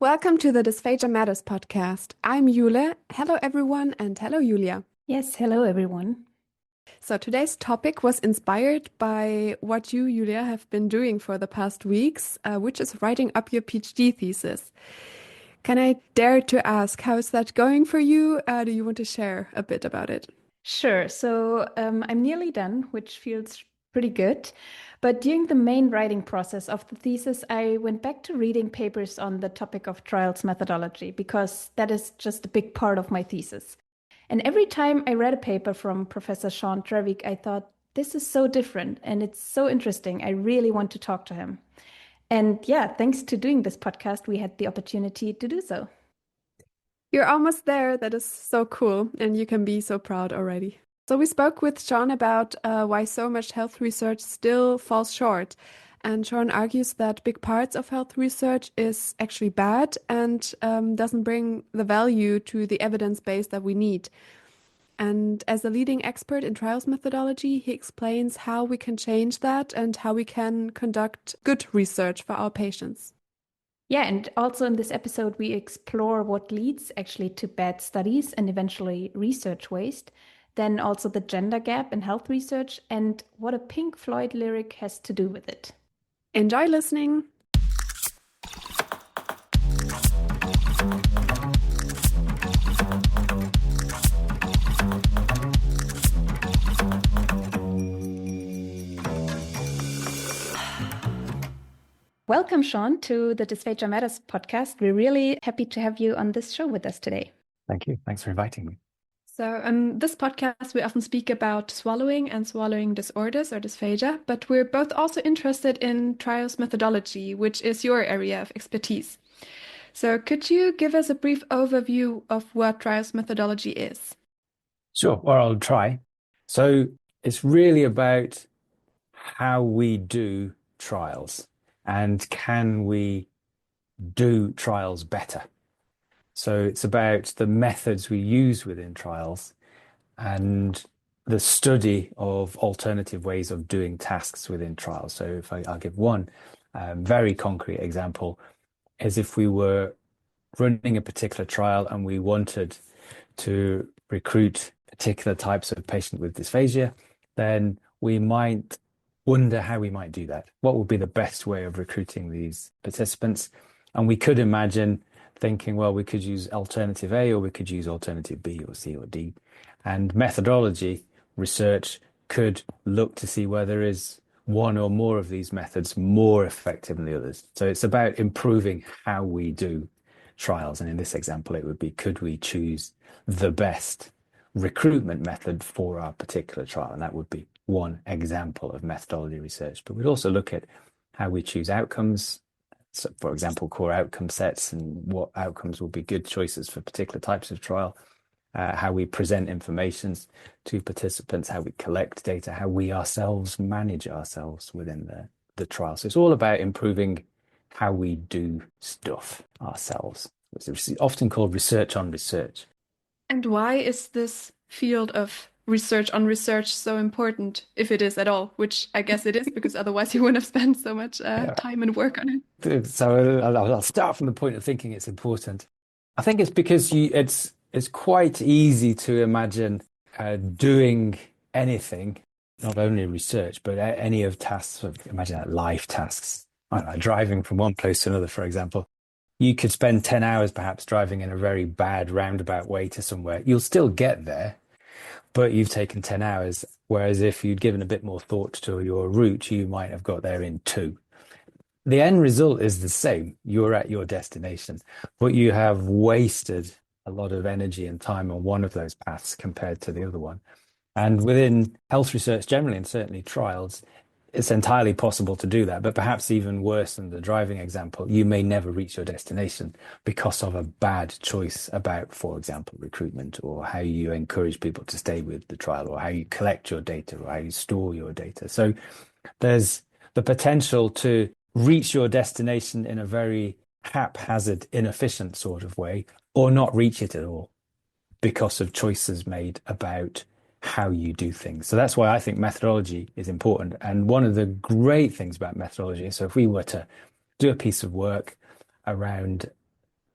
Welcome to the Dysphagia Matters podcast. I'm Jule. Hello, everyone, and hello, Julia. Yes, hello everyone. So, today's topic was inspired by what you, Julia, have been doing for the past weeks, which is writing up your PhD thesis. Can I dare to ask, how is that going for you? Do you want to share a bit about it? Sure. I'm nearly done, which feels pretty good. But during the main writing process of the thesis, I went back to reading papers on the topic of trials methodology because that is just a big part of my thesis. And every time I read a paper from Professor Shaun Treweek, I thought, this is so different and it's so interesting. I really want to talk to him. And yeah, thanks to doing this podcast, we had the opportunity to do so. You're almost there. That is so cool, and you can be so proud already. So we spoke with Sean about why so much health research still falls short. And Sean argues that big parts of health research is actually bad and doesn't bring the value to the evidence base that we need. And as a leading expert in trials methodology, he explains how we can change that and how we can conduct good research for our patients. Yeah, and also in this episode, we explore what leads actually to bad studies and eventually research waste, then also the gender gap in health research and what a Pink Floyd lyric has to do with it. Enjoy listening. Welcome, Sean, to the Dysphagia Matters podcast. We're really happy to have you on this show with us today. Thank you. Thanks for inviting me. So, in this podcast, we often speak about swallowing and swallowing disorders or dysphagia, but we're both also interested in trials methodology, which is your area of expertise. So, could you give us a brief overview of what trials methodology is? Sure, or I'll try. So it's really about how we do trials and can we do trials better. So it's about the methods we use within trials and the study of alternative ways of doing tasks within trials. So I'll give one very concrete example, is if we were running a particular trial and we wanted to recruit particular types of patient with dysphagia, then we might wonder how we might do that. What would be the best way of recruiting these participants? And we could imagine thinking, well, we could use alternative A or we could use alternative B or C or D. And methodology research could look to see whether there is one or more of these methods more effective than the others. So it's about improving how we do trials. And in this example, it would be, could we choose the best recruitment method for our particular trial? And that would be one example of methodology research. But we'd also look at how we choose outcomes. So, for example, core outcome sets and what outcomes will be good choices for particular types of trial, how we present information to participants, how we collect data, how we ourselves manage ourselves within the trial. So it's all about improving how we do stuff ourselves. It's often called research on research. And why is this field of research on research so important, if it is at all, which I guess it is, because otherwise you wouldn't have spent so much time and work on it. So I'll start from the point of thinking it's important. I think it's because it's quite easy to imagine doing anything, not only research, but any of tasks. Imagine that life tasks, I don't know, driving from one place to another, for example. You could spend 10 hours perhaps driving in a very bad roundabout way to somewhere. You'll still get there, but you've taken 10 hours. Whereas if you'd given a bit more thought to your route, you might have got there in 2. The end result is the same. You're at your destination, but you have wasted a lot of energy and time on one of those paths compared to the other one. And within health research generally, and certainly trials, it's entirely possible to do that. But perhaps even worse than the driving example, you may never reach your destination because of a bad choice about, for example, recruitment, or how you encourage people to stay with the trial, or how you collect your data, or how you store your data. So there's the potential to reach your destination in a very haphazard, inefficient sort of way, or not reach it at all because of choices made about how you do things. So that's why I think methodology is important. And one of the great things about methodology, so if we were to do a piece of work around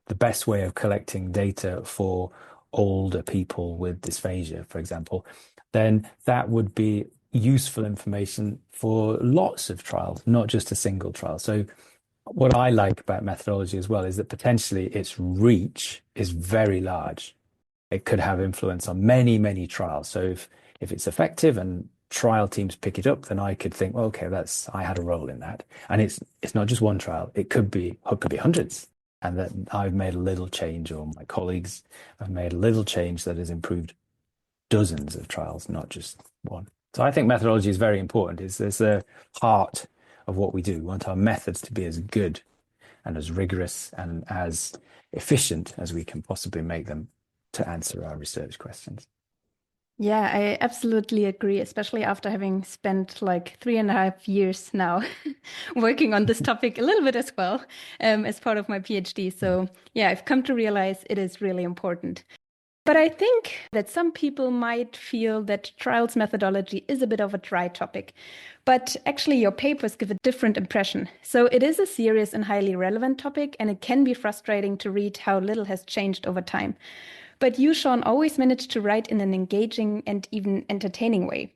the best way of collecting data for older people with dysphagia, for example, then that would be useful information for lots of trials, not just a single trial. So what I like about methodology as well is that potentially its reach is very large. It could have influence on many, many trials. So if it's effective and trial teams pick it up, then I could think, well, okay, I had a role in that. And it's not just one trial. It could be hundreds. And that I've made a little change, or my colleagues have made a little change that has improved dozens of trials, not just one. So I think methodology is very important. It's the heart of what we do. We want our methods to be as good and as rigorous and as efficient as we can possibly make them to answer our research questions. Yeah, I absolutely agree, especially after having spent like 3.5 years now working on this topic a little bit as well, as part of my PhD. So yeah, I've come to realize it is really important. But I think that some people might feel that trials methodology is a bit of a dry topic. But actually, your papers give a different impression. So it is a serious and highly relevant topic, and it can be frustrating to read how little has changed over time. But you, Shaun, always managed to write in an engaging and even entertaining way.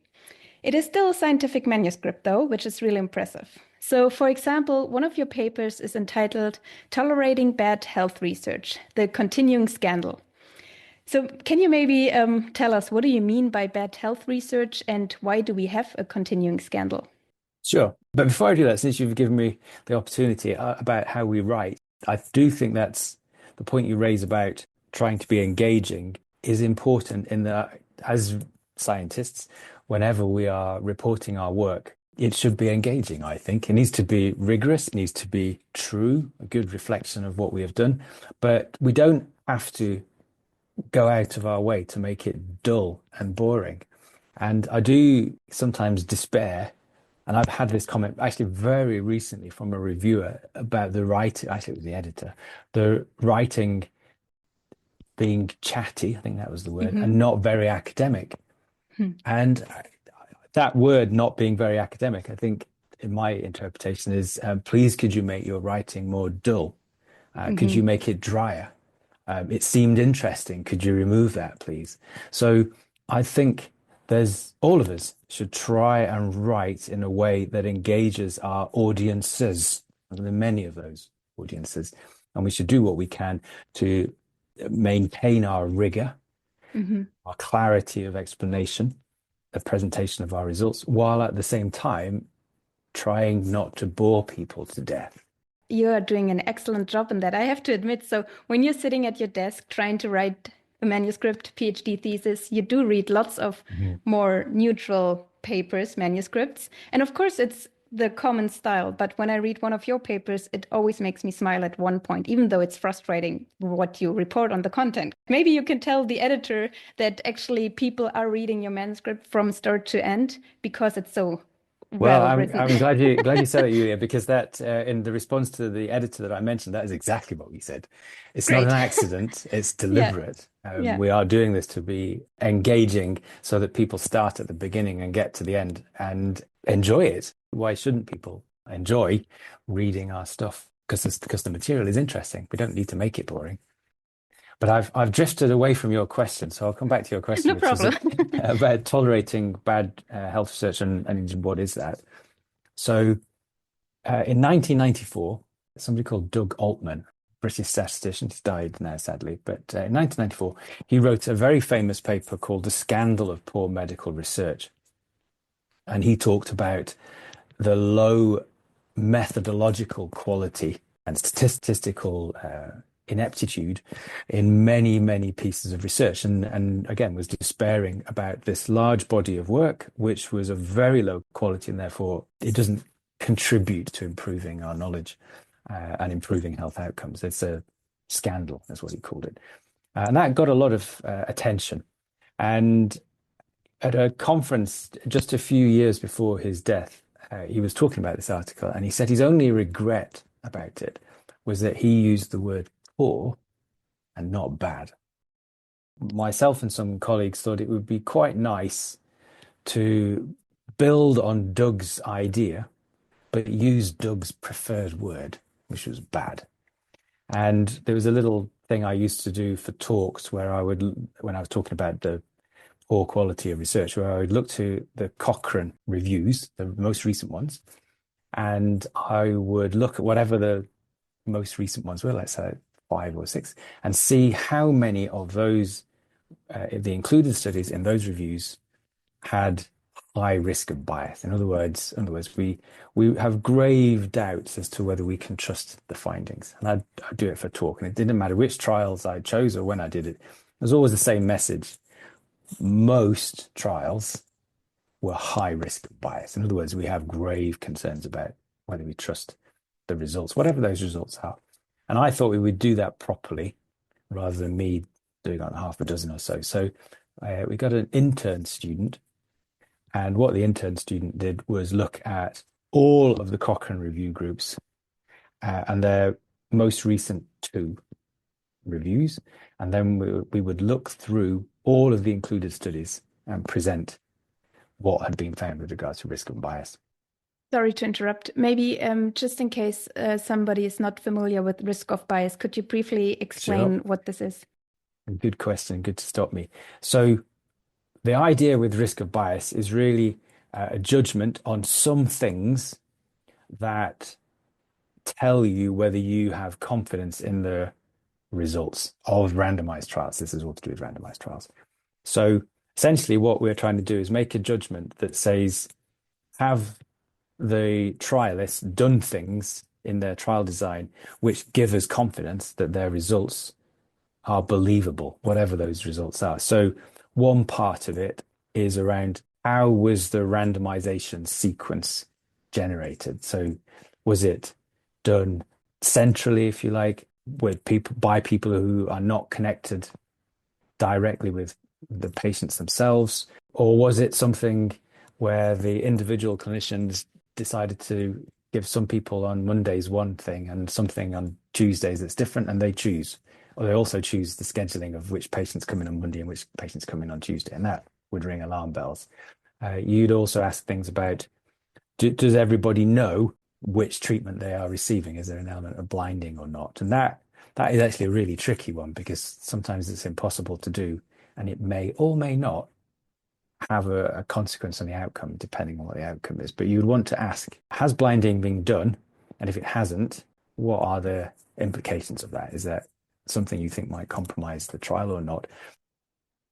It is still a scientific manuscript, though, which is really impressive. So, for example, one of your papers is entitled Tolerating Bad Health Research, the Continuing Scandal. So can you maybe tell us, what do you mean by bad health research and why do we have a continuing scandal? Sure. But before I do that, since you've given me the opportunity about how we write, I do think that's the point you raise about trying to be engaging is important in that as scientists, whenever we are reporting our work, it should be engaging, I think. It needs to be rigorous, it needs to be true, a good reflection of what we have done. But we don't have to go out of our way to make it dull and boring. And I do sometimes despair. And I've had this comment actually very recently from a reviewer about the writing, actually, it was the editor, the writing being chatty, I think that was the word, Mm-hmm. and not very academic. And that word, not being very academic, I think in my interpretation is please, could you make your writing more dull? Could you make it drier? It seemed interesting. Could you remove that, please? So I think all of us should try and write in a way that engages our audiences. And there are many of those audiences. And we should do what we can to maintain our rigor, our clarity of explanation, the presentation of our results, while at the same time trying not to bore people to death. You are doing an excellent job in that, I have to admit. So when you're sitting at your desk trying to write a manuscript, PhD thesis, you do read lots of more neutral papers, manuscripts. And of course, it's the common style. But when I read one of your papers, it always makes me smile at one point, even though it's frustrating what you report on the content. Maybe you can tell the editor that actually people are reading your manuscript from start to end because it's so well written. I'm glad you said it, Julia, because that in the response to the editor that I mentioned, that is exactly what we said. It's not Great. an accident; it's Yeah. deliberate. Yeah. We are doing this to be engaging, so that people start at the beginning and get to the end and enjoy it. Why shouldn't people enjoy reading our stuff? Because the material is interesting. We don't need to make it boring. But I've drifted away from your question, so I'll come back to your question, No which is problem. about tolerating bad health research and what is that? So in 1994, somebody called Doug Altman, British statistician, he's died now, sadly, but in 1994, he wrote a very famous paper called The Scandal of Poor Medical Research. And he talked about the low methodological quality and statistical ineptitude in many, many pieces of research. And again, was despairing about this large body of work, which was of very low quality, and therefore it doesn't contribute to improving our knowledge and improving health outcomes. It's a scandal, that's what he called it. And that got a lot of attention. And at a conference just a few years before his death, he was talking about this article, and he said his only regret about it was that he used the word poor and not bad. Myself and some colleagues thought it would be quite nice to build on Doug's idea, but use Doug's preferred word, which was bad. And there was a little thing I used to do for talks where I would, when I was talking about the poor quality of research, where I would look to the Cochrane reviews, the most recent ones, and I would look at whatever the most recent ones were, let's say 5 or 6, and see how many of those, the included studies in those reviews had high risk of bias. In other words, we have grave doubts as to whether we can trust the findings. And I'd do it for talk, and it didn't matter which trials I chose or when I did it. It was always the same message. Most trials were high risk of bias. In other words, we have grave concerns about whether we trust the results, whatever those results are. And I thought we would do that properly rather than me doing like half a dozen or so. So we got an intern student, and what the intern student did was look at all of the Cochrane review groups and their most recent 2 reviews. And then we would look through all of the included studies and present what had been found with regards to risk and bias. Sorry to interrupt. Maybe just in case somebody is not familiar with risk of bias, could you briefly explain what this is? Good question. Good to stop me. So the idea with risk of bias is really a judgment on some things that tell you whether you have confidence in the results of randomized trials. This is all to do with randomized trials. So essentially what we're trying to do is make a judgment that says, have the trialists done things in their trial design which give us confidence that their results are believable, whatever those results are. So one part of it is around how was the randomization sequence generated? So was it done centrally, if you like, with people by people who are not connected directly with the patients themselves? Or was it something where the individual clinicians decided to give some people on Mondays one thing and something on Tuesdays that's different, and they choose? Or they also choose the scheduling of which patients come in on Monday and which patients come in on Tuesday, and that would ring alarm bells. You'd also ask things about, does everybody know which treatment they are receiving? Is there an element of blinding or not? And that is actually a really tricky one, because sometimes it's impossible to do, and it may or may not have a consequence on the outcome, depending on what the outcome is. But you would want to ask, has blinding been done? And if it hasn't, what are the implications of that? Is that something you think might compromise the trial or not?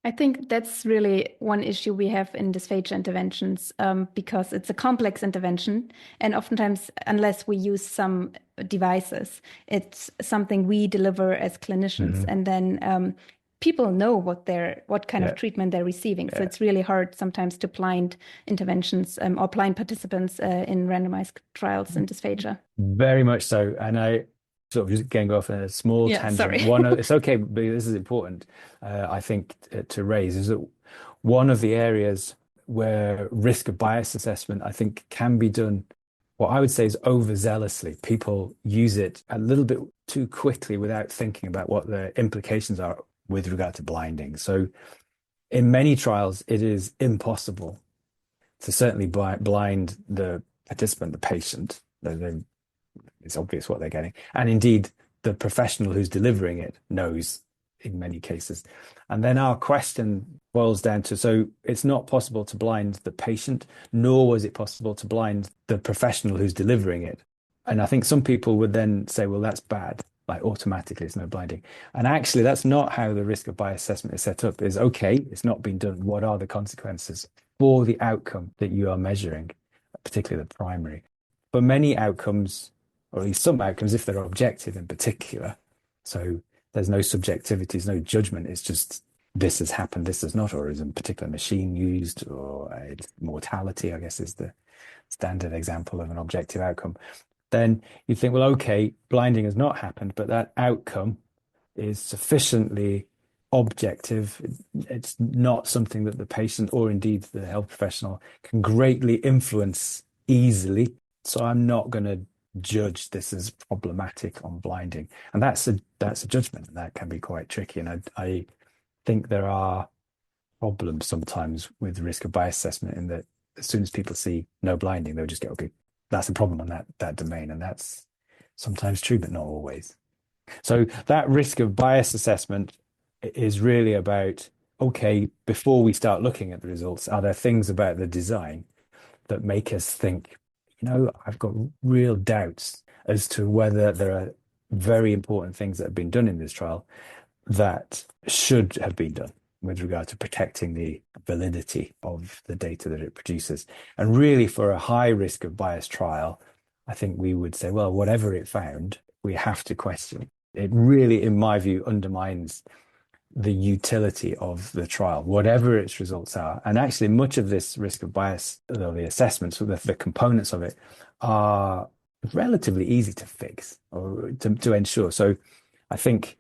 I think that's really one issue we have in dysphagia interventions, because it's a complex intervention. And oftentimes, unless we use some devices, it's something we deliver as clinicians. Mm-hmm. And then people know what kind of treatment they're receiving. So it's really hard sometimes to blind interventions or blind participants in randomized trials in dysphagia. Very much so. And I sort of just going off in a small tangent. Sorry. It's okay, but this is important, I think, to raise, is that one of the areas where risk of bias assessment, I think, can be done, what I would say is overzealously. People use it a little bit too quickly without thinking about what the implications are with regard to blinding. So in many trials, it is impossible to certainly blind the participant, the patient. It's obvious what they're getting. And indeed, the professional who's delivering it knows in many cases. And then our question boils down to, so it's not possible to blind the patient, nor was it possible to blind the professional who's delivering it. And I think some people would then say, well, that's bad. Like automatically, it's no blinding. And actually, that's not how the risk of bias assessment is set up. Is okay, it's not been done. What are the consequences for the outcome that you are measuring, particularly the primary? For many outcomes, or at least some outcomes, if they're objective in particular, so there's no subjectivity, there's no judgment, it's just this has happened, this has not, or is a particular machine used, or mortality, I guess, is the standard example of an objective outcome. Then you think, well, okay, blinding has not happened, but that outcome is sufficiently objective. It's not something that the patient or indeed the health professional can greatly influence easily. So I'm not going to judge this as problematic on blinding. And that's a judgment, and that can be quite tricky. And I think there are problems sometimes with risk of bias assessment, in that as soon as people see no blinding, they'll just go, okay, that's the problem on that domain. And that's sometimes true, but not always. So that risk of bias assessment is really about, okay, before we start looking at the results, are there things about the design that make us think, I've got real doubts as to whether there are very important things that have been done in this trial that should have been done with regard to protecting the validity of the data that it produces. And really, for a high risk of bias trial, I think we would say, well, whatever it found, we have to question. It really, in my view, undermines the utility of the trial, whatever its results are. And actually, much of this risk of bias, though the assessments, the components of it, are relatively easy to fix or to ensure. So I think,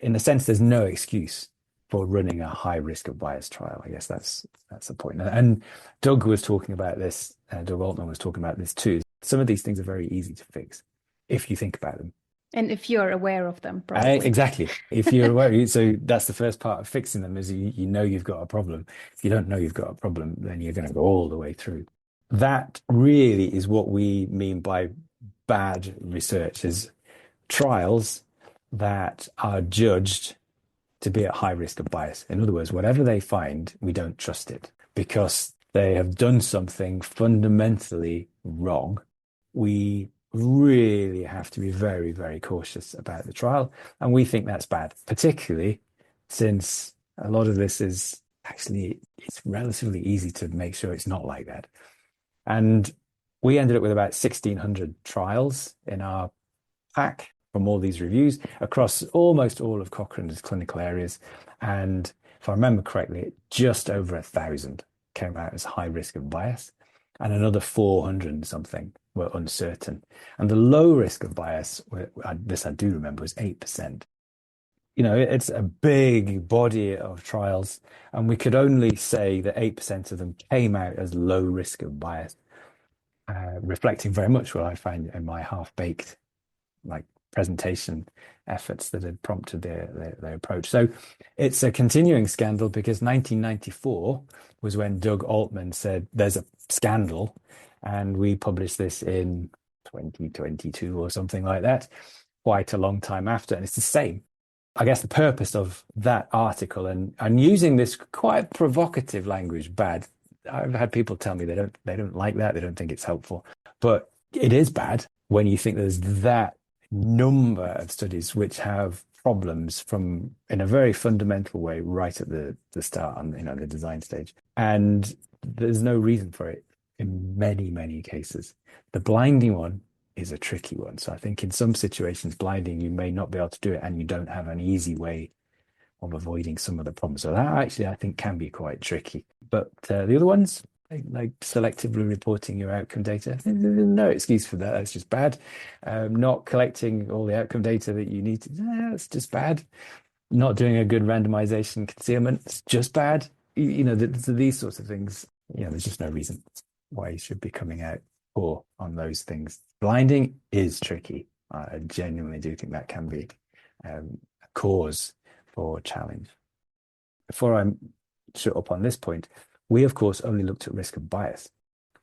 in a sense, there's no excuse for running a high risk of bias trial. I guess that's the point. And Doug was talking about this, Doug Altman was talking about this too. Some of these things are very easy to fix if you think about them. And if you're aware of them, probably. Exactly. If you're aware, so that's the first part of fixing them is you know you've got a problem. If you don't know you've got a problem, then you're going to go all the way through. That really is what we mean by bad research, is trials that are judged to be at high risk of bias. In other words, whatever they find, we don't trust it because they have done something fundamentally wrong. We really have to be very, very cautious about the trial. And we think that's bad, particularly since a lot of this is actually, it's relatively easy to make sure it's not like that. And we ended up with about 1,600 trials in our pack from all these reviews across almost all of Cochrane's clinical areas. And if I remember correctly, just over 1,000 came out as high risk of bias, and another 400 and something were uncertain. And the low risk of bias, this I do remember, was 8%. It's a big body of trials, and we could only say that 8% of them came out as low risk of bias, reflecting very much what I find in my half-baked presentation efforts that had prompted their approach. So it's a continuing scandal because 1994 was when Doug Altman said there's a scandal, and we published this in 2022 or something like that, quite a long time after, and it's the same. I guess the purpose of that article and using this quite provocative language, bad. I've had people tell me they don't like that, they don't think it's helpful, but it is bad when you think there's that number of studies which have problems from in a very fundamental way right at the start on the design stage, and there's no reason for it in many cases. The blinding one is a tricky one. So I think in some situations, blinding, you may not be able to do it, and you don't have an easy way of avoiding some of the problems. So that actually I think can be quite tricky. But the other ones, like selectively reporting your outcome data, no excuse for that. That's just bad. Not collecting all the outcome data that you need to, that's just bad. Not doing a good randomization concealment, it's just bad. These sorts of things, there's just no reason why you should be coming out poor on those things. Blinding is tricky. I genuinely do think that can be a cause for challenge. Before I shut up on this point, we of course only looked at risk of bias.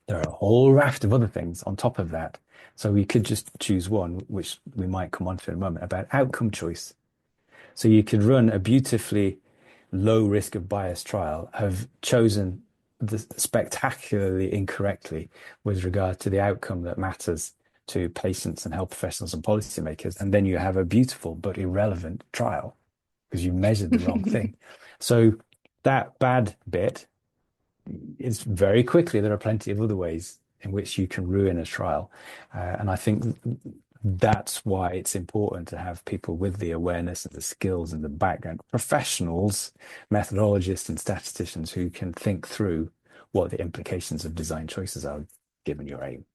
There are a whole raft of other things on top of that. So we could just choose one, which we might come on to in a moment, about outcome choice. So you could run a beautifully low risk of bias trial, have chosen spectacularly incorrectly with regard to the outcome that matters to patients and health professionals and policymakers, and then you have a beautiful but irrelevant trial because you measured the wrong thing. So that bad bit is very quickly, there are plenty of other ways in which you can ruin a trial. And I think that's why it's important to have people with the awareness and the skills and the background, professionals, methodologists and statisticians who can think through what the implications of design choices are given your aim.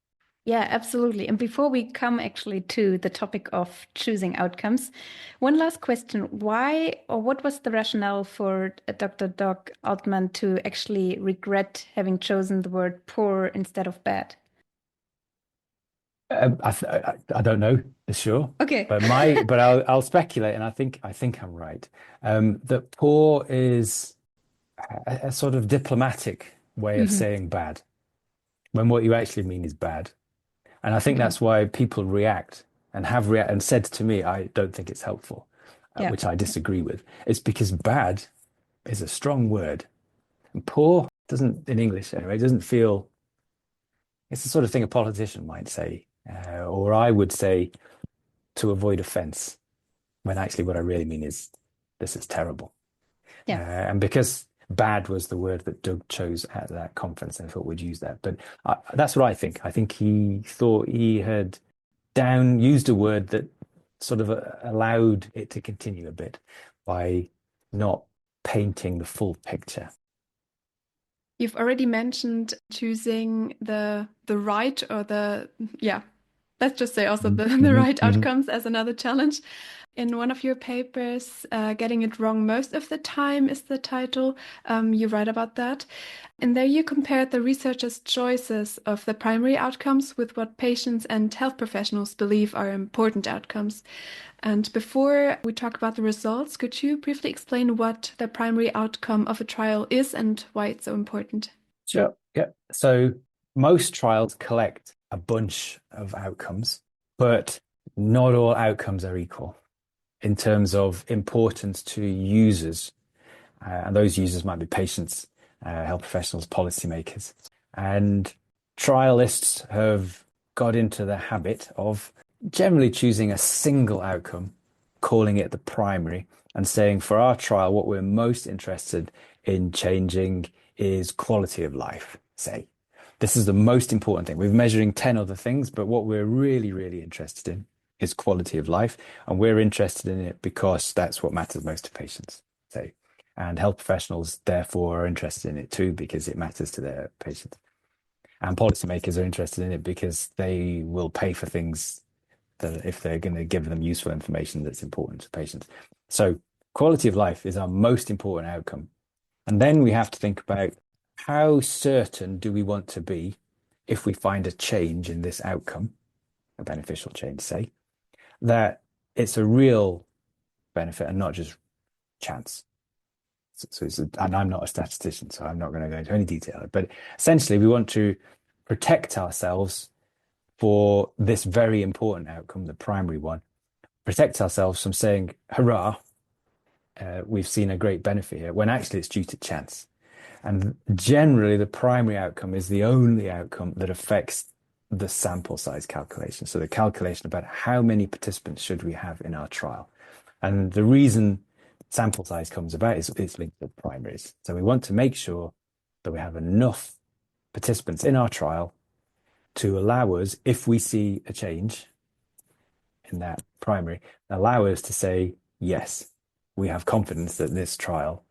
Yeah, absolutely. And before we come actually to the topic of choosing outcomes, one last question. Why or what was the rationale for Dr. Doug Altman to actually regret having chosen the word poor instead of bad? I don't know for sure. Okay. But I'll speculate, and I think I'm right. That poor is a sort of diplomatic way of saying bad, when what you actually mean is bad. And I think that's why people react and and said to me, I don't think it's helpful, Yeah. which I disagree with, it's because bad is a strong word. And poor doesn't, in English anyway, doesn't feel, it's the sort of thing a politician might say, or I would say to avoid offense, when actually what I really mean is this is terrible. Yeah. And because bad was the word that Doug chose at that conference, I thought we'd use that. But that's what I think. I think he thought he had used a word that sort of allowed it to continue a bit by not painting the full picture. You've already mentioned choosing the right or let's just say also the Mm-hmm, right mm-hmm. outcomes as another challenge. In one of your papers, Getting It Wrong Most of the Time is the title. You write about that. And there you compared the researchers' choices of the primary outcomes with what patients and health professionals believe are important outcomes. And before we talk about the results, could you briefly explain what the primary outcome of a trial is and why it's so important? Sure. Yeah. So most trials collect a bunch of outcomes, but not all outcomes are equal in terms of importance to users. And those users might be patients, health professionals, policymakers. And trialists have got into the habit of generally choosing a single outcome, calling it the primary, and saying for our trial, what we're most interested in changing is quality of life, say. This is the most important thing. We're measuring 10 other things, but what we're really, really interested in is quality of life. And we're interested in it because that's what matters most to patients, say. And health professionals, therefore, are interested in it too because it matters to their patients. And policymakers are interested in it because they will pay for things that if they're going to give them useful information that's important to patients. So quality of life is our most important outcome. And then we have to think about how certain do we want to be if we find a change in this outcome, a beneficial change, say, that it's a real benefit and not just chance. And I'm not a statistician, so I'm not going to go into any detail. But essentially, we want to protect ourselves for this very important outcome, the primary one, protect ourselves from saying, hurrah, we've seen a great benefit here, when actually it's due to chance. And generally, the primary outcome is the only outcome that affects the sample size calculation. So the calculation about how many participants should we have in our trial. And the reason sample size comes about is it's linked to primaries. So we want to make sure that we have enough participants in our trial to allow us, if we see a change in that primary, allow us to say, yes, we have confidence that this trial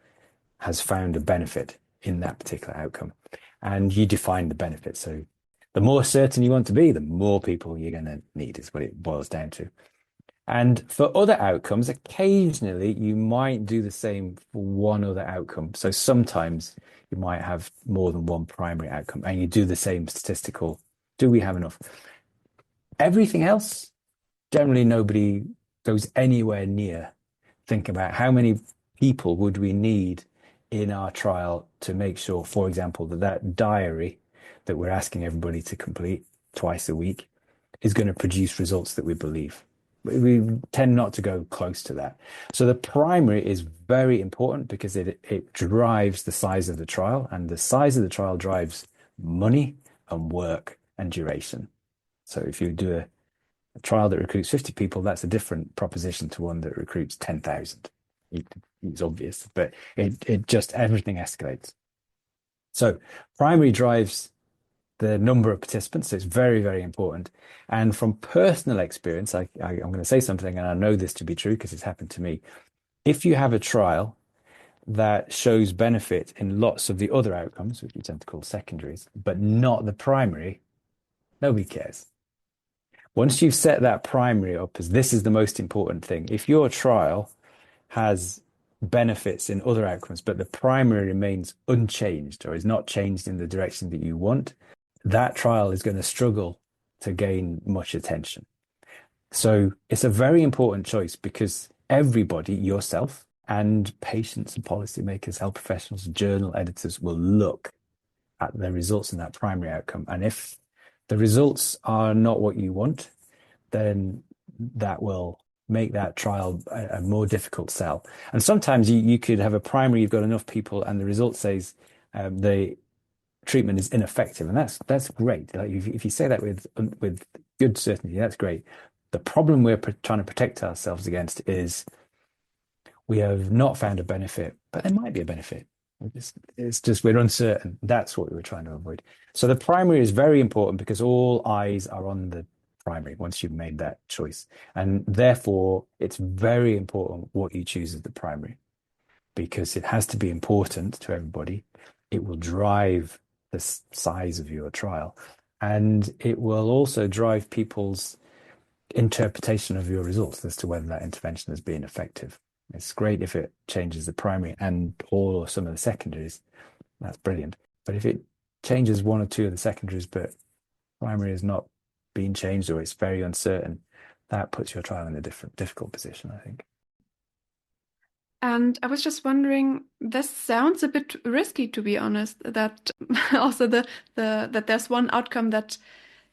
has found a benefit in that particular outcome. And you define the benefit. So the more certain you want to be, the more people you're going to need is what it boils down to. And for other outcomes, occasionally you might do the same for one other outcome. So sometimes you might have more than one primary outcome and you do the same statistical, do we have enough? Everything else, generally nobody goes anywhere near thinking about how many people would we need in our trial to make sure, for example, that diary that we're asking everybody to complete twice a week is going to produce results that we believe. We tend not to go close to that. So the primary is very important because it drives the size of the trial, and the size of the trial drives money and work and duration. So if you do a trial that recruits 50 people, that's a different proposition to one that recruits 10,000. It's obvious, but it just everything escalates. So primary drives the number of participants. So it's very, very important. And from personal experience, I'm going to say something, and I know this to be true because it's happened to me. If you have a trial that shows benefit in lots of the other outcomes, which we tend to call secondaries, but not the primary, nobody cares. Once you've set that primary up as this is the most important thing, if your trial has benefits in other outcomes, but the primary remains unchanged or is not changed in the direction that you want, that trial is going to struggle to gain much attention. So it's a very important choice because everybody, yourself and patients and policymakers, health professionals, journal editors will look at the results in that primary outcome. And if the results are not what you want, then that will make that trial a more difficult sell. And sometimes you could have a primary, you've got enough people, and the result says the treatment is ineffective, and that's great. Like if you say that with good certainty, that's great. The problem we're trying to protect ourselves against is we have not found a benefit, but there might be a benefit. It's just we're uncertain. That's what we were trying to avoid. So the primary is very important because all eyes are on the primary once you've made that choice. And therefore, it's very important what you choose as the primary because it has to be important to everybody. It will drive the size of your trial, and it will also drive people's interpretation of your results as to whether that intervention has been effective. It's great if it changes the primary and all or some of the secondaries. That's brilliant. But if it changes one or two of the secondaries, but primary has not been changed or it's very uncertain, that puts your trial in a difficult position, I think. And I was just wondering, this sounds a bit risky, to be honest, that also that there's one outcome that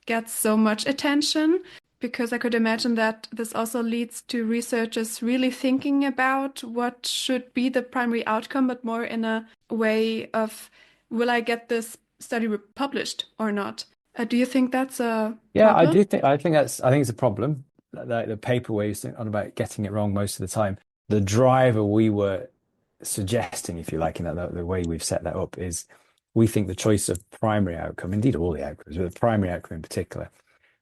gets so much attention, because I could imagine that this also leads to researchers really thinking about what should be the primary outcome, but more in a way of, will I get this study published or not? Do you think that's a Yeah, I problem? do think I think it's a problem. Like the paper where you're on about getting it wrong most of the time. The driver we were suggesting, if you like, in that the way we've set that up is we think the choice of primary outcome, indeed all the outcomes, but the primary outcome in particular,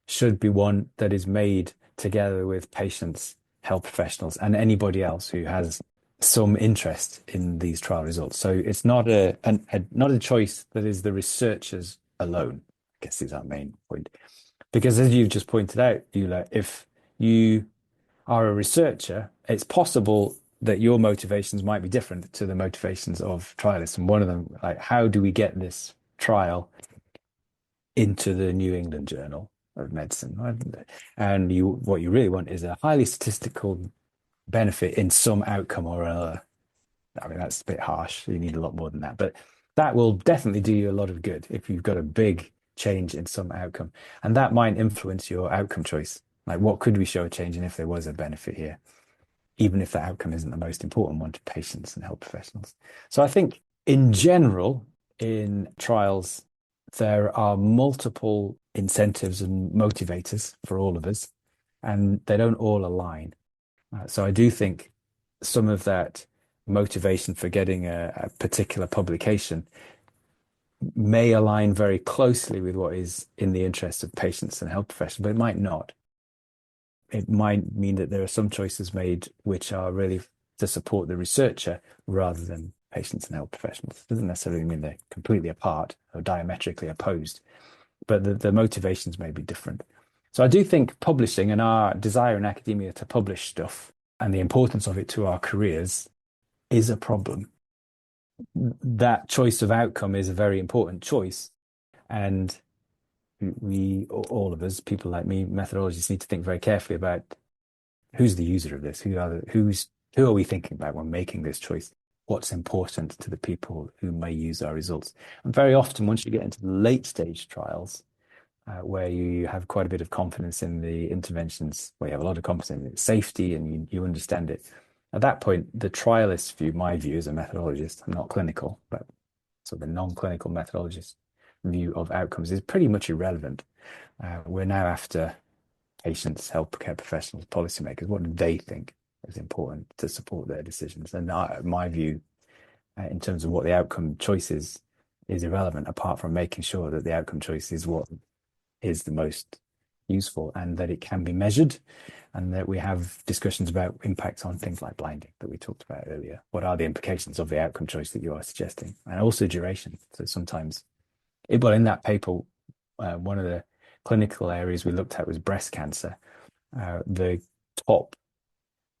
should be one that is made together with patients, health professionals, and anybody else who has some interest in these trial results. So it's not not a choice that is the researchers alone. I guess is our main point. Because as you've just pointed out, Eula, if you are a researcher, it's possible that your motivations might be different to the motivations of trialists. And one of them, like, how do we get this trial into the New England Journal of Medicine? And what you really want is a highly statistical benefit in some outcome or another. I mean, that's a bit harsh. You need a lot more than that. But that will definitely do you a lot of good if you've got a big change in some outcome. And that might influence your outcome choice. Like, what could we show a change in if there was a benefit here, even if the outcome isn't the most important one to patients and health professionals? So I think in general, in trials, there are multiple incentives and motivators for all of us, and they don't all align. So I do think some of that motivation for getting a particular publication may align very closely with what is in the interest of patients and health professionals, but it might not. It might mean that there are some choices made which are really to support the researcher rather than patients and health professionals. It doesn't necessarily mean they're completely apart or diametrically opposed, but the motivations may be different. So I do think publishing and our desire in academia to publish stuff and the importance of it to our careers is a problem. That choice of outcome is a very important choice. And we, all of us, people like me, methodologists, need to think very carefully about who's the user of this, who are we thinking about when making this choice? What's important to the people who may use our results? And very often, once you get into the late stage trials, where you have quite a bit of confidence in the interventions, where you have a lot of confidence in its safety and you understand it. At that point, the trialist view, my view as a methodologist, I'm not clinical, but sort of a non-clinical methodologist view of outcomes is pretty much irrelevant. We're now after patients, healthcare professionals, policymakers. What do they think is important to support their decisions? And my view, in terms of what the outcome choice is irrelevant, apart from making sure that the outcome choice is what is the most useful and that it can be measured, and that we have discussions about impacts on things like blinding that we talked about earlier. What are the implications of the outcome choice that you are suggesting? And also duration. So sometimes, well, in that paper, one of the clinical areas we looked at was breast cancer. The top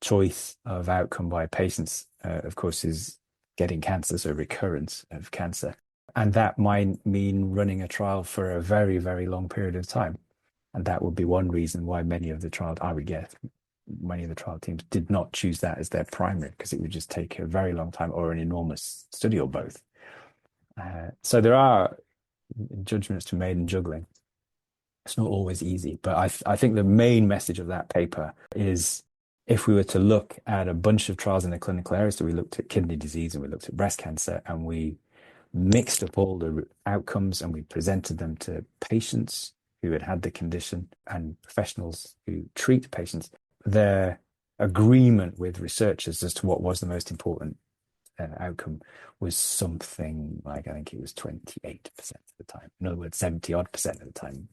choice of outcome by patients, of course, is getting cancer, so recurrence of cancer. And that might mean running a trial for a very, very long period of time. And that would be one reason why many of the trial teams did not choose that as their primary, because it would just take a very long time or an enormous study or both. So there are judgments to be made in juggling. It's not always easy, but I think the main message of that paper is if we were to look at a bunch of trials in the clinical area, so we looked at kidney disease and we looked at breast cancer, and we mixed up all the outcomes and we presented them to patients who had had the condition and professionals who treat patients, their agreement with researchers as to what was the most important outcome was something like, I think it was 28% of the time. In other words, 70 odd percent of the time,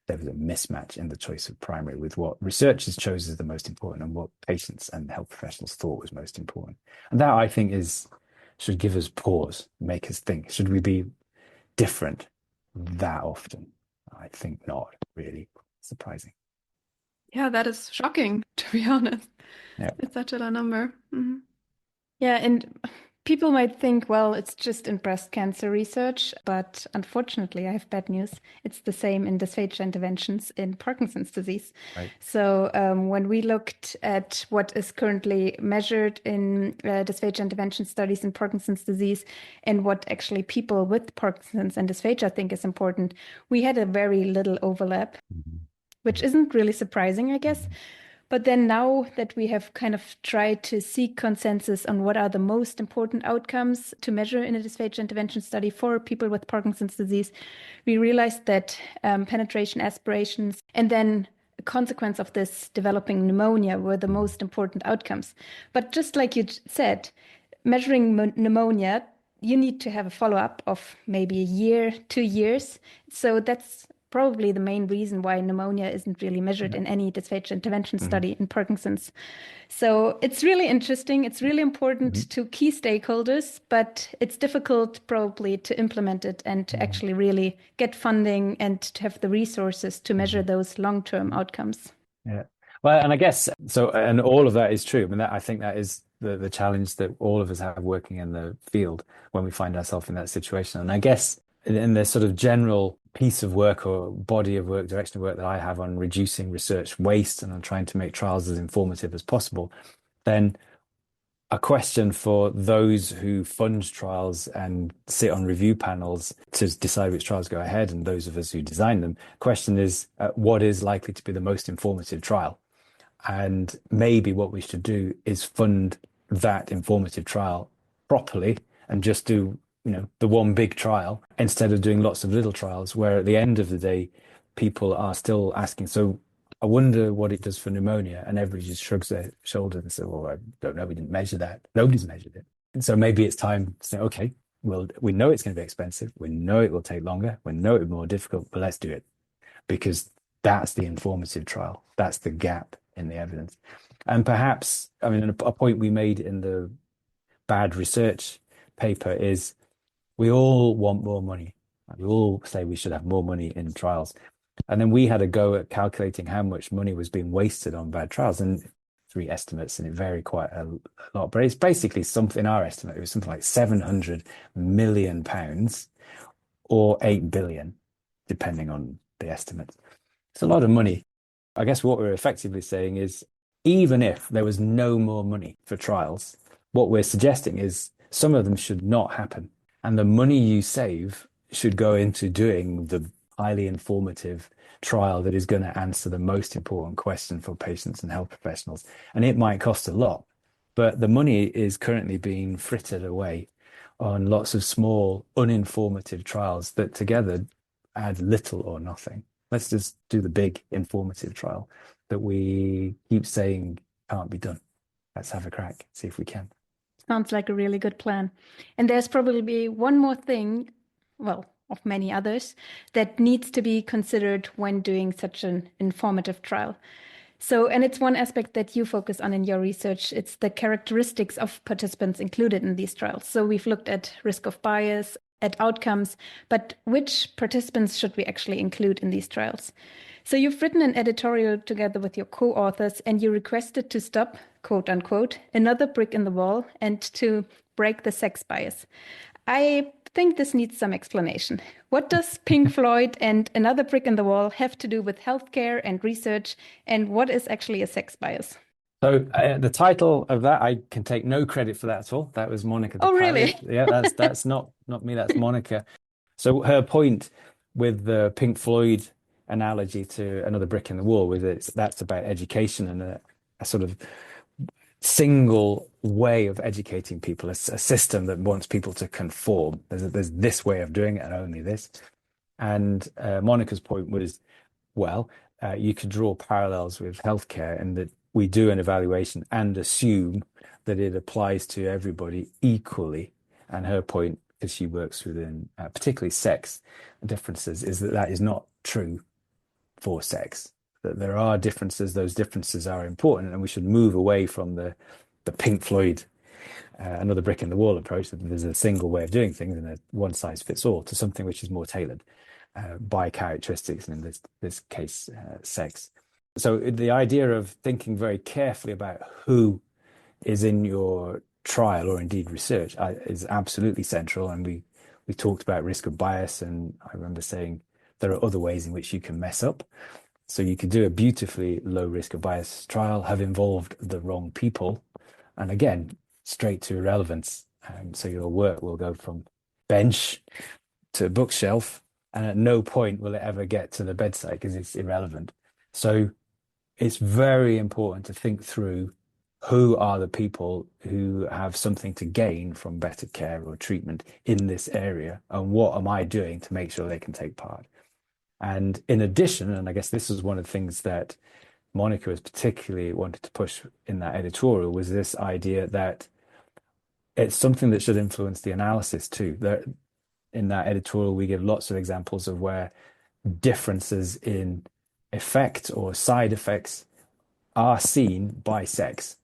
there was a mismatch in the choice of primary with what researchers chose as the most important and what patients and health professionals thought was most important. And that, I think, should give us pause, make us think. Should we be different that often? I think not, really. Surprising. Yeah, that is shocking, to be honest. Yeah. It's such a low number. Mhm. Yeah, and people might think, well, it's just in breast cancer research, but unfortunately, I have bad news. It's the same in dysphagia interventions in Parkinson's disease. Right. So when we looked at what is currently measured in dysphagia intervention studies in Parkinson's disease and what actually people with Parkinson's and dysphagia think is important, we had a very little overlap, which isn't really surprising, I guess. But then now that we have kind of tried to seek consensus on what are the most important outcomes to measure in a dysphagia intervention study for people with Parkinson's disease, we realized that penetration aspirations and then a consequence of this developing pneumonia were the most important outcomes. But just like you said, measuring pneumonia, you need to have a follow-up of maybe a year, 2 years. So that's probably the main reason why pneumonia isn't really measured in any dysphagia intervention study in Parkinson's. So it's really interesting. It's really important to key stakeholders, but it's difficult probably to implement it and to actually really get funding and to have the resources to measure those long-term outcomes. Yeah. Well, and I guess so, and all of that is true. I mean, I think that is the challenge that all of us have working in the field when we find ourselves in that situation. And I guess in the sort of general piece of work or body of work, direction of work that I have on reducing research waste and on trying to make trials as informative as possible, then a question for those who fund trials and sit on review panels to decide which trials go ahead, and those of us who design them, question is, what is likely to be the most informative trial? And maybe what we should do is fund that informative trial properly and just do, the one big trial instead of doing lots of little trials where at the end of the day, people are still asking, so I wonder what it does for pneumonia. And everybody just shrugs their shoulders and says, well, I don't know. We didn't measure that. Nobody's measured it. And so maybe it's time to say, okay, well, we know it's going to be expensive. We know it will take longer. We know it will be more difficult, but let's do it because that's the informative trial. That's the gap in the evidence. And perhaps, I mean, a point we made in the bad research paper is we all want more money. We all say we should have more money in trials. And then we had a go at calculating how much money was being wasted on bad trials, and 3 estimates, and it varied quite a lot. But it's basically something, our estimate, it was something like £700 million or 8 billion, depending on the estimates. It's a lot of money. I guess what we're effectively saying is, even if there was no more money for trials, what we're suggesting is some of them should not happen. And the money you save should go into doing the highly informative trial that is going to answer the most important question for patients and health professionals. And it might cost a lot, but the money is currently being frittered away on lots of small, uninformative trials that together add little or nothing. Let's just do the big informative trial that we keep saying can't be done. Let's have a crack, see if we can. Sounds like a really good plan. And there's probably one more thing, well, of many others, that needs to be considered when doing such an informative trial. So, and it's one aspect that you focus on in your research. It's the characteristics of participants included in these trials. So we've looked at risk of bias, at outcomes, but which participants should we actually include in these trials? So you've written an editorial together with your co-authors, and you requested to stop, quote unquote, another brick in the wall and to break the sex bias. I think this needs some explanation. What does Pink Floyd and another brick in the wall have to do with healthcare and research, and what is actually a sex bias? So the title of that, I can take no credit for that at all. That was Monica. Oh, really? Yeah, that's not me. That's Monica. So her point with the Pink Floyd analogy to another brick in the wall, with that's about education and a sort of single way of educating people, a system that wants people to conform. There's this way of doing it and only this. And Monica's point was, well, you could draw parallels with healthcare, and that we do an evaluation and assume that it applies to everybody equally. And her point, because she works within particularly sex differences, is that that is not true for sex. That there are differences, those differences are important, and we should move away from the Pink Floyd another brick in the wall approach, that there's a single way of doing things and a one size fits all, to something which is more tailored by characteristics, and in this case, sex. So the idea of thinking very carefully about who is in your trial or indeed research is absolutely central. And we talked about risk of bias, and I remember saying there are other ways in which you can mess up. So you could do a beautifully low risk of bias trial, have involved the wrong people, and again, straight to irrelevance. So your work will go from bench to bookshelf, and at no point will it ever get to the bedside because it's irrelevant. So it's very important to think through who are the people who have something to gain from better care or treatment in this area, and what am I doing to make sure they can take part. And in addition, and I guess this is one of the things that Monica was particularly wanted to push in that editorial, was this idea that it's something that should influence the analysis too. In that editorial, we give lots of examples of where differences in effect or side effects are seen by sex.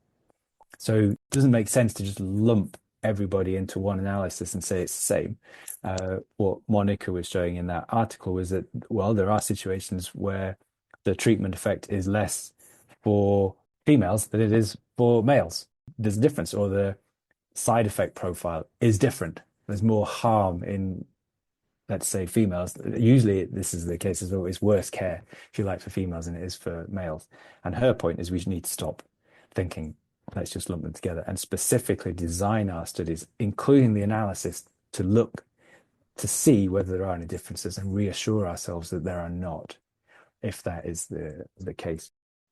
So it doesn't make sense to just lump everybody into one analysis and say it's the same. What Monica was showing in that article was that, well, there are situations where the treatment effect is less for females than it is for males. There's a difference, or the side effect profile is different. There's more harm in, let's say, females. Usually this is the case as well. It's worse care, if you like, for females than it is for males. And her point is we need to stop thinking, let's just lump them together, and specifically design our studies, including the analysis, to look to see whether there are any differences and reassure ourselves that there are not, if that is the case.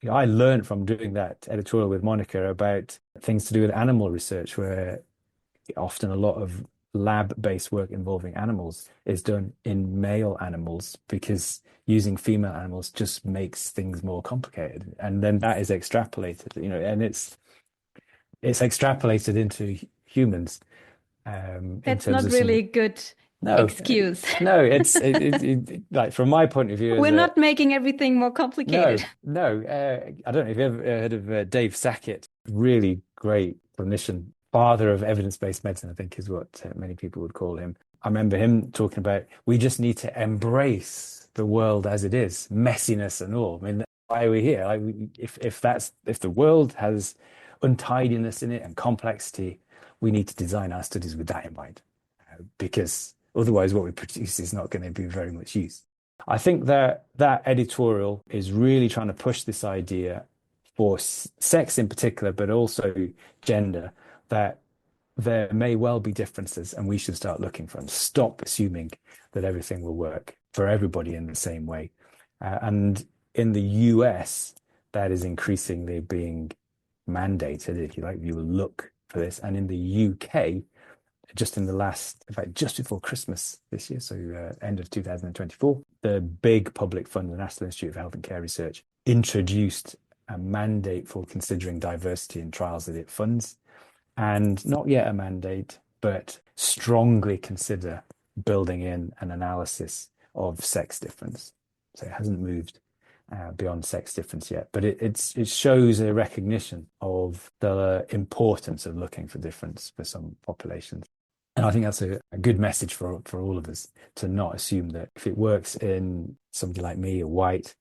I learned from doing that editorial with Monica about things to do with animal research, where often a lot of lab-based work involving animals is done in male animals because using female animals just makes things more complicated. And then that is extrapolated, and it's extrapolated into humans. That's not really good excuse. No, it's like, from my point of view, we're not making everything more complicated. No. I don't know if you've ever heard of Dave Sackett, really great clinician, father of evidence-based medicine, I think is what many people would call him. I remember him talking about, we just need to embrace the world as it is, messiness and all. I mean, why are we here? Like, if the world has untidiness in it and complexity, we need to design our studies with that in mind, because otherwise what we produce is not going to be very much use. I think that editorial is really trying to push this idea for sex in particular, but also gender, that there may well be differences and we should start looking for them. Stop assuming that everything will work for everybody in the same way. And in the US, that is increasingly being mandated, if you like. You will look for this. And in the UK, just in fact, just before Christmas this year, so end of 2024, the big public fund, the National Institute of Health and Care Research, introduced a mandate for considering diversity in trials that it funds. And not yet a mandate, but strongly consider building in an analysis of sex difference. So it hasn't moved beyond sex difference yet, but it shows a recognition of the importance of looking for difference for some populations. And I think that's a good message for all of us, to not assume that if it works in somebody like me, a white,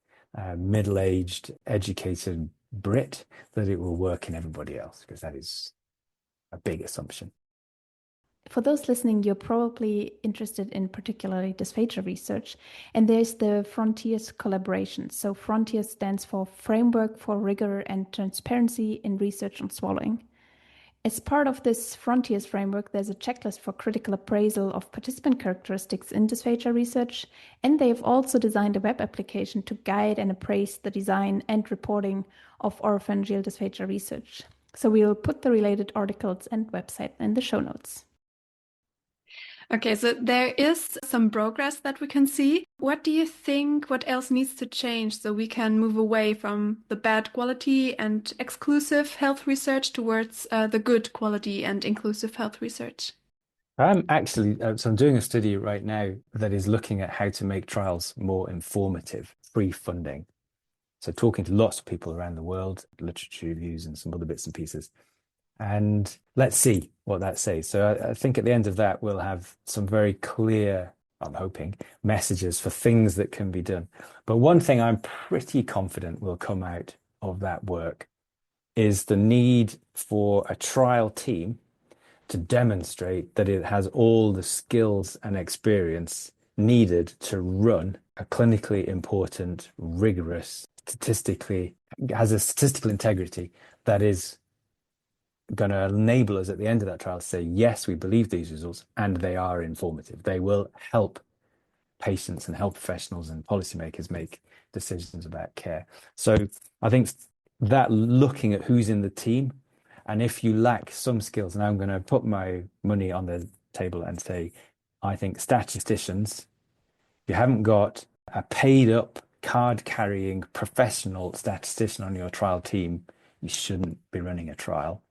middle-aged, educated Brit, that it will work in everybody else, because that is a big assumption. For those listening, you're probably interested in particularly dysphagia research, and there's the Frontiers collaboration. So Frontiers stands for Framework for Rigor and Transparency in Research on Swallowing. As part of this Frontiers framework, there's a checklist for critical appraisal of participant characteristics in dysphagia research, and they've also designed a web application to guide and appraise the design and reporting of oropharyngeal dysphagia research. So we'll put the related articles and website in the show notes. Okay, so there is some progress that we can see. What do you think, what else needs to change so we can move away from the bad quality and exclusive health research towards the good quality and inclusive health research? I'm actually, so I'm doing a study right now that is looking at how to make trials more informative, free funding. So talking to lots of people around the world, literature reviews and some other bits and pieces. And let's see what that says. So I think at the end of that, we'll have some very clear, I'm hoping, messages for things that can be done. But one thing I'm pretty confident will come out of that work is the need for a trial team to demonstrate that it has all the skills and experience needed to run a clinically important, rigorous, has a statistical integrity that is going to enable us at the end of that trial to say, yes, we believe these results and they are informative. They will help patients and health professionals and policymakers make decisions about care. So I think that looking at who's in the team, and if you lack some skills, and I'm going to put my money on the table and say, I think statisticians, if you haven't got a paid up card carrying professional statistician on your trial team, you shouldn't be running a trial.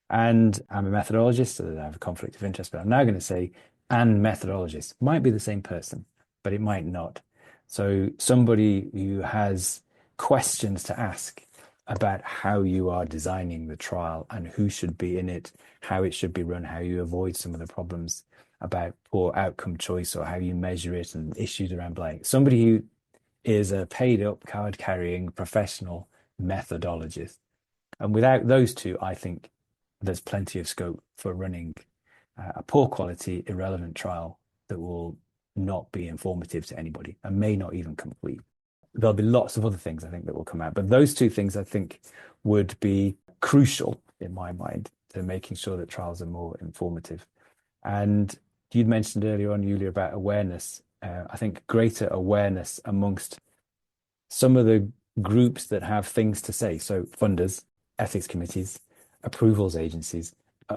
And I'm a methodologist, so I have a conflict of interest, but I'm now going to say, and methodologist might be the same person, but it might not. So somebody who has questions to ask about how you are designing the trial and who should be in it, how it should be run, how you avoid some of the problems about poor outcome choice or how you measure it and issues around blame. Somebody who is a paid up card carrying professional methodologist. And without those two, I think there's plenty of scope for running a poor quality, irrelevant trial that will not be informative to anybody and may not even complete. There'll be lots of other things I think that will come out, but those two things I think would be crucial in my mind to making sure that trials are more informative. And you'd mentioned earlier on, Julia, about awareness. I think greater awareness amongst some of the groups that have things to say, so funders, ethics committees, approvals agencies,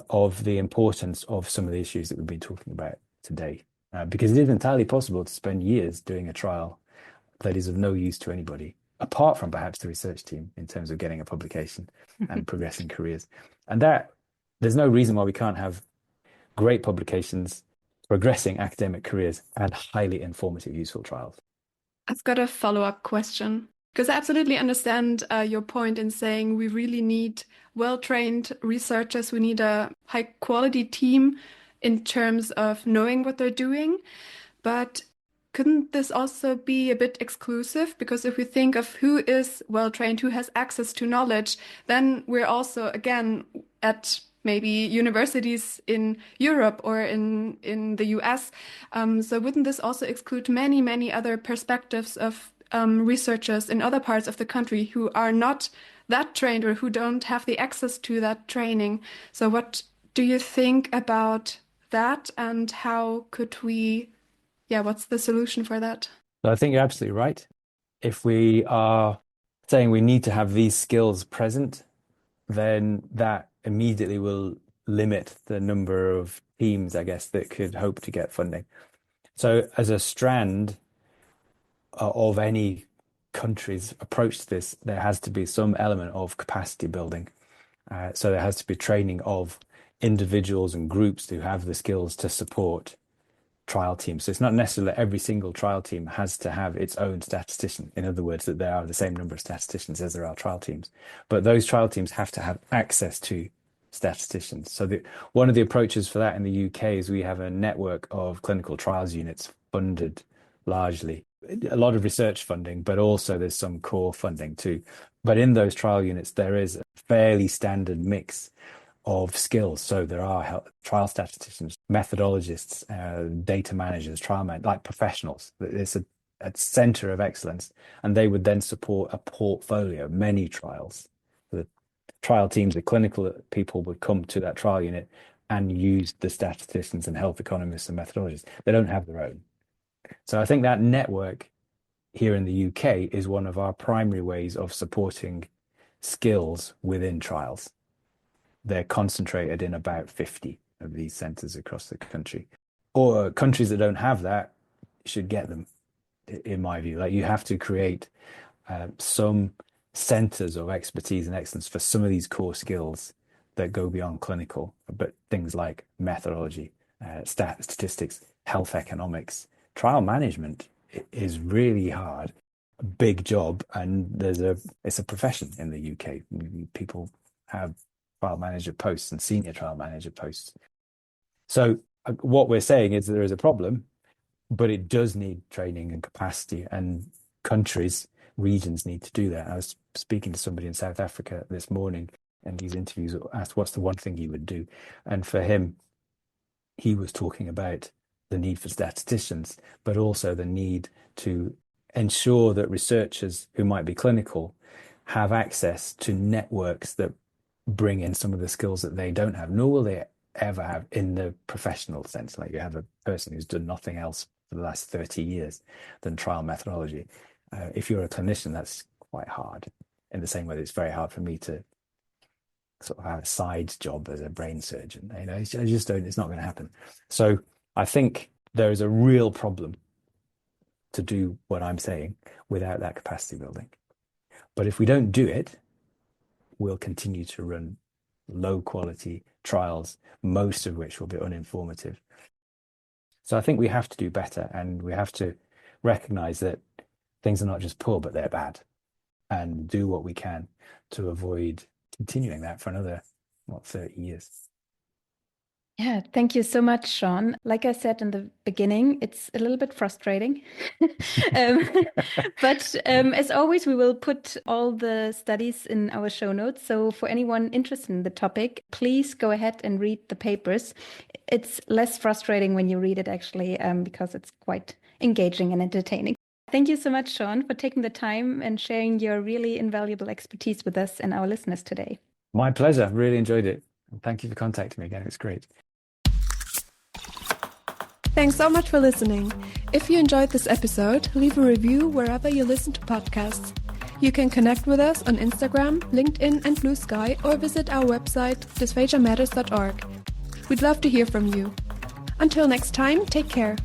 of the importance of some of the issues that we've been talking about today. Because it is entirely possible to spend years doing a trial that is of no use to anybody, apart from perhaps the research team in terms of getting a publication and progressing careers. And that there's no reason why we can't have great publications, progressing academic careers, and highly informative, useful trials. I've got a follow-up question because I absolutely understand your point in saying we really need well-trained researchers. We need a high-quality team in terms of knowing what they're doing. But couldn't this also be a bit exclusive? Because if we think of who is well-trained, who has access to knowledge, then we're also, again, at maybe universities in Europe or in the US. So wouldn't this also exclude many, many other perspectives of researchers in other parts of the country who are not that trained or who don't have the access to that training? So what do you think about that, and how could we, what's the solution for that? So I think you're absolutely right. If we are saying we need to have these skills present, then that immediately will limit the number of teams, I guess, that could hope to get funding. So as a strand of any country's approach to this, there has to be some element of capacity building. So there has to be training of individuals and groups who have the skills to support trial teams. So it's not necessarily that every single trial team has to have its own statistician. In other words, that there are the same number of statisticians as there are trial teams. But those trial teams have to have access to statisticians. So one of the approaches for that in the UK is we have a network of clinical trials units funded largely. A lot of research funding, but also there's some core funding too. But in those trial units, there is a fairly standard mix of skills. So there are trial statisticians, methodologists, data managers, like professionals. It's a center of excellence, and they would then support a portfolio, many trials. trial teams, the clinical people would come to that trial unit and use the statisticians and health economists and methodologists. They don't have their own. So I think that network here in the UK is one of our primary ways of supporting skills within trials. They're concentrated in about 50 of these centres across the country. Or countries that don't have that should get them, in my view. Like, you have to create some centres of expertise and excellence for some of these core skills that go beyond clinical, but things like methodology, statistics, health economics. Trial management is really hard, a big job, and it's a profession in the UK. People have trial manager posts and senior trial manager posts. So what we're saying is there is a problem, but it does need training and capacity, and countries, regions need to do that. I was speaking to somebody in South Africa this morning, and these interviews asked what's the one thing he would do. And for him, he was talking about the need for statisticians, but also the need to ensure that researchers who might be clinical have access to networks that bring in some of the skills that they don't have, nor will they ever have in the professional sense. Like, you have a person who's done nothing else for the last 30 years than trial methodology. If you're a clinician, that's quite hard, in the same way that it's very hard for me to sort of have a side job as a brain surgeon. You know, I just don't, it's not going to happen. So I think there is a real problem to do what I'm saying without that capacity building. But if we don't do it, we'll continue to run low quality trials, most of which will be uninformative. So I think we have to do better, and we have to recognize that things are not just poor, but they're bad, and do what we can to avoid continuing that for another, 30 years. Yeah, thank you so much, Shaun. Like I said in the beginning, it's a little bit frustrating. But as always, we will put all the studies in our show notes. So for anyone interested in the topic, please go ahead and read the papers. It's less frustrating when you read it, actually, because it's quite engaging and entertaining. Thank you so much, Shaun, for taking the time and sharing your really invaluable expertise with us and our listeners today. My pleasure. Really enjoyed it. Thank you for contacting me again. It's great. Thanks so much for listening. If you enjoyed this episode, leave a review wherever you listen to podcasts. You can connect with us on Instagram, LinkedIn, and Blue Sky, or visit our website, dysphasiamatters.org. We'd love to hear from you. Until next time, take care.